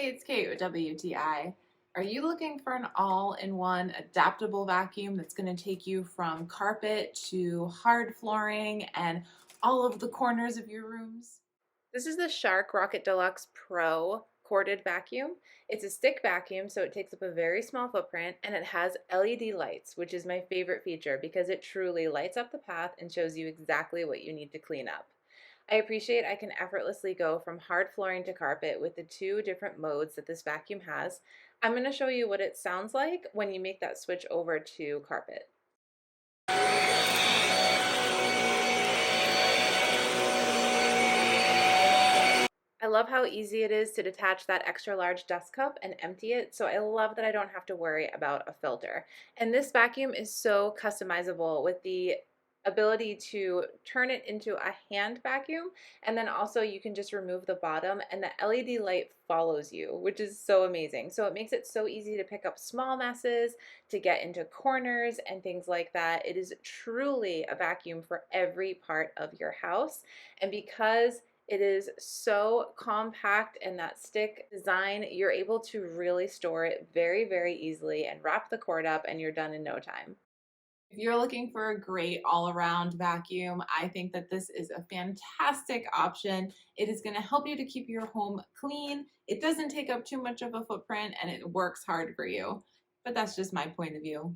Hey, it's Kate with WTI. Are you looking for an all-in-one adaptable vacuum that's going to take you from carpet to hard flooring and all of the corners of your rooms? This is the Shark Rocket Deluxe Pro corded vacuum. It's a stick vacuum, so it takes up a very small footprint, and it has LED lights, which is my favorite feature because it truly lights up the path and shows you exactly what you need to clean up. I appreciate I can effortlessly go from hard flooring to carpet with the two different modes that this vacuum has. I'm going to show you what it sounds like when you make that switch over to carpet. I love how easy it is to detach that extra large dust cup and empty it, so I love that I don't have to worry about a filter. And this vacuum is so customizable with the ability to turn it into a hand vacuum, and then also you can just remove the bottom and the LED light follows you, which is so amazing. So it makes it so easy to pick up small messes, to get into corners and things like that. It is truly a vacuum for every part of your house. And because it is so compact and that stick design, you're able to really store it very, very easily and wrap the cord up and you're done in no time. If you're looking for a great all-around vacuum, I think that this is a fantastic option. It is going to help you to keep your home clean. It doesn't take up too much of a footprint and it works hard for you. But that's just my point of view.